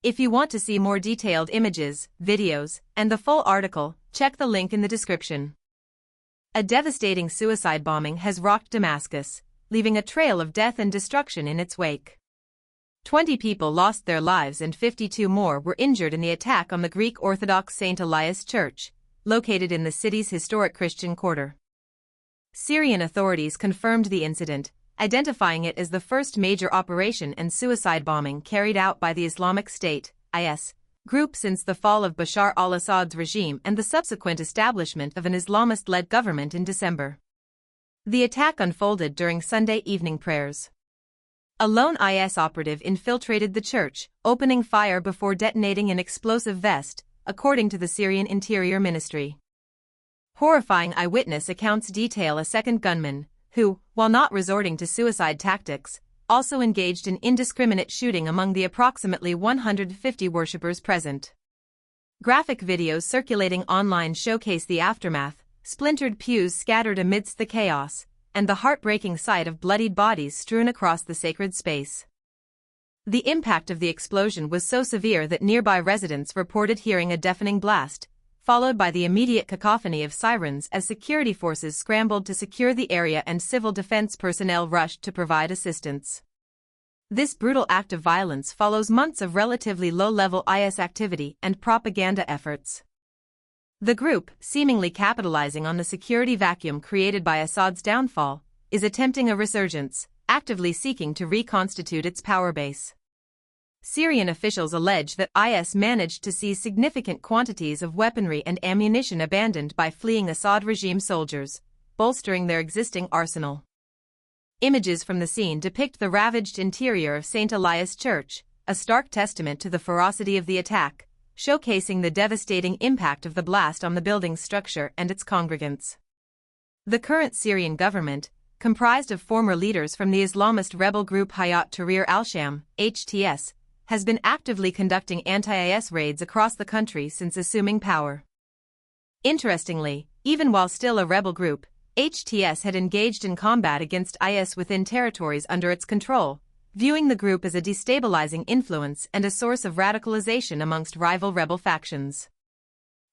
If you want to see more detailed images, videos, and the full article, check the link in the description. A devastating suicide bombing has rocked Damascus, leaving a trail of death and destruction in its wake. 20 people lost their lives and 52 more were injured in the attack on the Greek Orthodox St. Elias Church, located in the city's historic Christian quarter. Syrian authorities confirmed the incident, identifying it as the first major operation and suicide bombing carried out by the Islamic State (IS) group since the fall of Bashar al-Assad's regime and the subsequent establishment of an Islamist-led government in December. The attack unfolded during Sunday evening prayers. A lone IS operative infiltrated the church, opening fire before detonating an explosive vest, according to the Syrian Interior Ministry. Horrifying eyewitness accounts detail a second gunman, who, while not resorting to suicide tactics, also engaged in indiscriminate shooting among the approximately 150 worshippers present. Graphic videos circulating online showcase the aftermath, splintered pews scattered amidst the chaos, and the heartbreaking sight of bloodied bodies strewn across the sacred space. The impact of the explosion was so severe that nearby residents reported hearing a deafening blast, followed by the immediate cacophony of sirens as security forces scrambled to secure the area and civil defense personnel rushed to provide assistance. This brutal act of violence follows months of relatively low-level IS activity and propaganda efforts. The group, seemingly capitalizing on the security vacuum created by Assad's downfall, is attempting a resurgence, actively seeking to reconstitute its power base. Syrian officials allege that IS managed to seize significant quantities of weaponry and ammunition abandoned by fleeing Assad regime soldiers, bolstering their existing arsenal. Images from the scene depict the ravaged interior of St. Elias Church, a stark testament to the ferocity of the attack, showcasing the devastating impact of the blast on the building's structure and its congregants. The current Syrian government, comprised of former leaders from the Islamist rebel group Hayat Tahrir al-Sham, HTS, has been actively conducting anti-IS raids across the country since assuming power. Interestingly, even while still a rebel group, HTS had engaged in combat against IS within territories under its control, viewing the group as a destabilizing influence and a source of radicalization amongst rival rebel factions.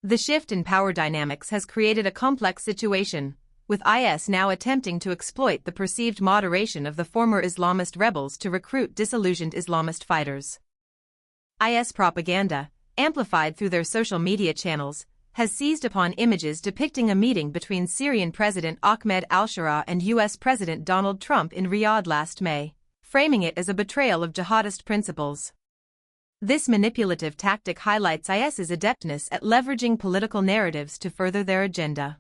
The shift in power dynamics has created a complex situation, with IS now attempting to exploit the perceived moderation of the former Islamist rebels to recruit disillusioned Islamist fighters. IS propaganda, amplified through their social media channels, has seized upon images depicting a meeting between Syrian President Ahmed al-Shara and US President Donald Trump in Riyadh last May, framing it as a betrayal of jihadist principles. This manipulative tactic highlights IS's adeptness at leveraging political narratives to further their agenda.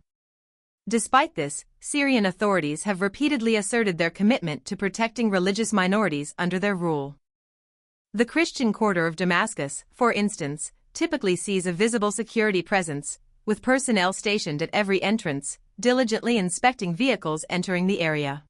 Despite this, Syrian authorities have repeatedly asserted their commitment to protecting religious minorities under their rule. The Christian quarter of Damascus, for instance, typically sees a visible security presence, with personnel stationed at every entrance, diligently inspecting vehicles entering the area.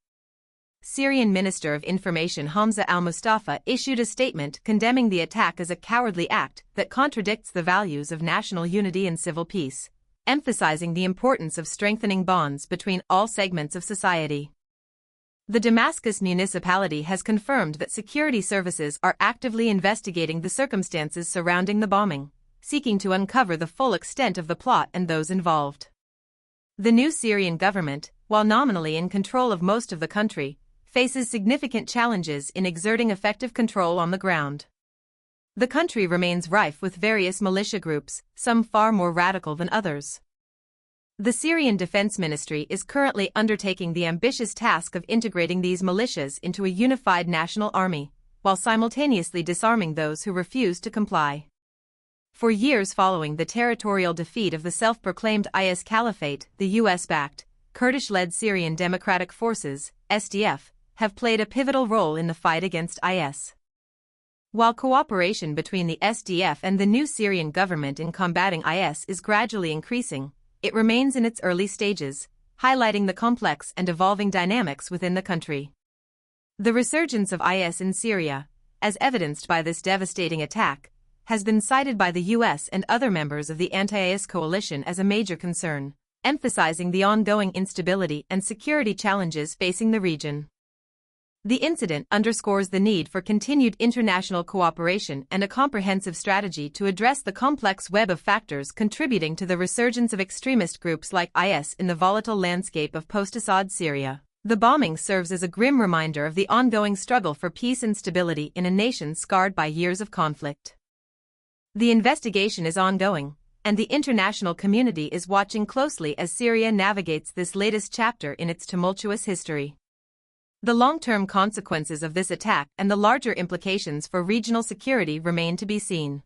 Syrian Minister of Information Hamza al-Mustafa issued a statement condemning the attack as a cowardly act that contradicts the values of national unity and civil peace, emphasizing the importance of strengthening bonds between all segments of society. The Damascus municipality has confirmed that security services are actively investigating the circumstances surrounding the bombing, seeking to uncover the full extent of the plot and those involved. The new Syrian government, while nominally in control of most of the country, faces significant challenges in exerting effective control on the ground. The country remains rife with various militia groups, some far more radical than others. The Syrian Defense Ministry is currently undertaking the ambitious task of integrating these militias into a unified national army, while simultaneously disarming those who refuse to comply. For years following the territorial defeat of the self-proclaimed IS Caliphate, the US-backed, Kurdish-led Syrian Democratic Forces, SDF, have played a pivotal role in the fight against IS. While cooperation between the SDF and the new Syrian government in combating IS is gradually increasing, it remains in its early stages, highlighting the complex and evolving dynamics within the country. The resurgence of IS in Syria, as evidenced by this devastating attack, has been cited by the US and other members of the anti-IS coalition as a major concern, emphasizing the ongoing instability and security challenges facing the region. The incident underscores the need for continued international cooperation and a comprehensive strategy to address the complex web of factors contributing to the resurgence of extremist groups like IS in the volatile landscape of post-Assad Syria. The bombing serves as a grim reminder of the ongoing struggle for peace and stability in a nation scarred by years of conflict. The investigation is ongoing, and the international community is watching closely as Syria navigates this latest chapter in its tumultuous history. The long-term consequences of this attack and the larger implications for regional security remain to be seen.